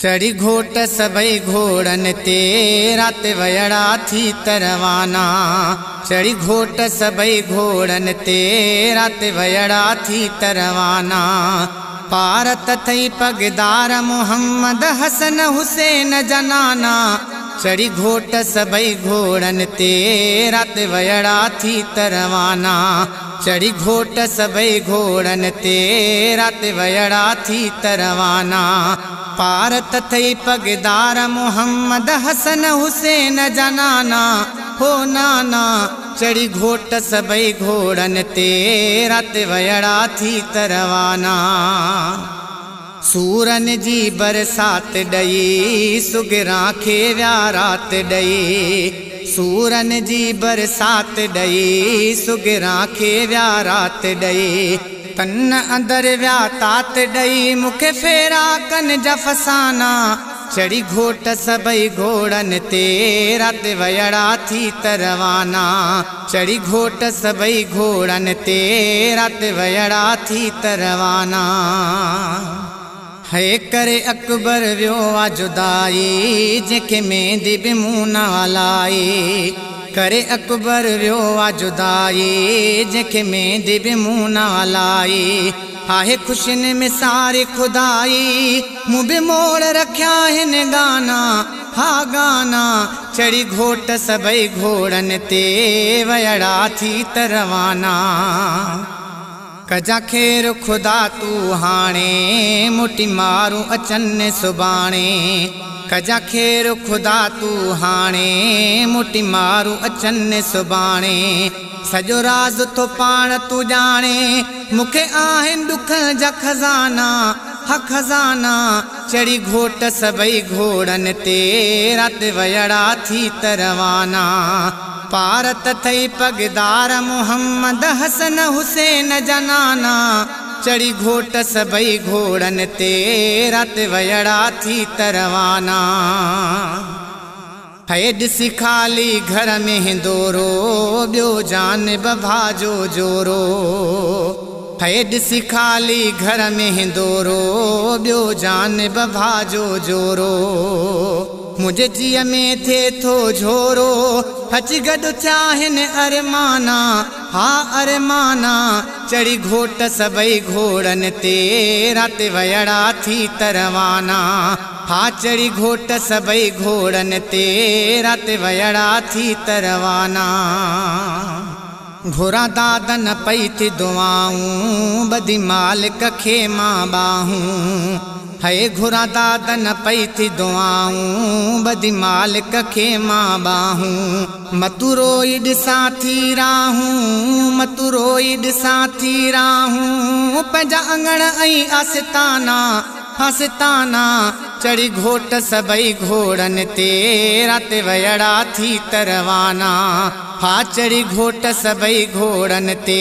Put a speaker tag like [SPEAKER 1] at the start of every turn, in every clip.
[SPEAKER 1] चढ़ी घोट सबई घोड़न ते रात वयड़ा थी तरवाना। चढ़ी घोट सबई घोड़न ते रात वयड़ा थी तरवाना। पारत थई पगदार मोहम्मद हसन हुसैन जनाना। चढ़ी घोट सबई घोड़न ते रात वयड़ा थी तरवाना। चढ़ी घोट सबई घोड़न ते रात वयड़ा थी तरवाना। पारत थई पगदार मोहम्मद हसन हुसैन जनाना। हो नाना चढ़ी घोट सबई घोड़न ते रात वयड़ा थी तरवाना। सूरन जी बरसात डई सुगरा खे व्या रात डई। सूरन जी बरसात डई सुगरा खे व्या रात डई। तन अंदर व्या तात डई मुखे फेरा कन जा फसाना। चढ़ी घोट सबई घोड़न ते रात वयड़ा थी तरवाना। चढ़ी घोट सबई घोड़न ते रात वयड़ा थी तरवाना। है करे अकबर व्यो आ जुदाई जेके मेंदी बि मुंह न हलाई। करे अकबर व्यो आ जुदाई जेके मेंदी बि मुंह न हलाई। आहे खुशिन में सारी खुदाई मुँह बि मोड़ रखिया हिन गाना। हा गाना चढ़ी घोट सबई घोड़न ते वयड़ा थी तरवाना। कजा खेर खुदा तू हाणे मुटी मारूं अचन सुबाणे। कजा खेर खुदा तू हाणे मुटी मारूं अचन सुबाणे। सजो राज तो पाण तू जाने मुखे आहिन दुख जा खजाना। हा खजाना चढ़ी घोट सबई घोड़न ते रात वयड़ा थी तरवाना। पारत थई पगदार मोहम्मद हसन हुसैन जनाना। चढ़ी घोट सबई घोड़न ते रात वयड़ा थी तरवाना। है ॾिसी खाली घर में हिंदोरो ॿियो जान बभा जो जोरो। है ॾिसी खाली घर में हिंदोरो ॿियो जान बभा जो जोरो। मुझे जीअ में थे थो झोरो अच गॾु थिया हिन अरमाना। हा अरमाना चढ़ी घोट सबई घोड़न ते रात वयड़ा थी तरवाना। हा चढ़ी घोट सबई घोड़न ते रात वयड़ा थी तरवाना। घोरा दादन पई थी दुआऊं बदी मालिक खे मां बाहूं। है घुरा दादन पई थी दुआऊं बदी मालिक खे मां बाहूं। मतु रोई ॾिसां थी राहूं मतु रोई ॾिसां थी राहूं। पंहिंजा अंगण ऐं आस्ताना आस्ताना। चढ़ी घोट सबई घोड़न ते रात वयड़ा थी तरवाना। हा चढ़ी घोट सबई घोड़न ते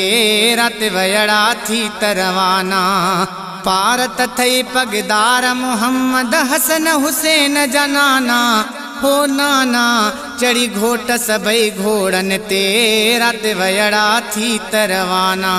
[SPEAKER 1] रात वयड़ा थी तरवाना। पारत थई पगदार मोहम्मद हसन हुसैन जनाना। हो नाना चढ़ी घोट सबई घोड़न ते रात वयड़ा थी तरवाना।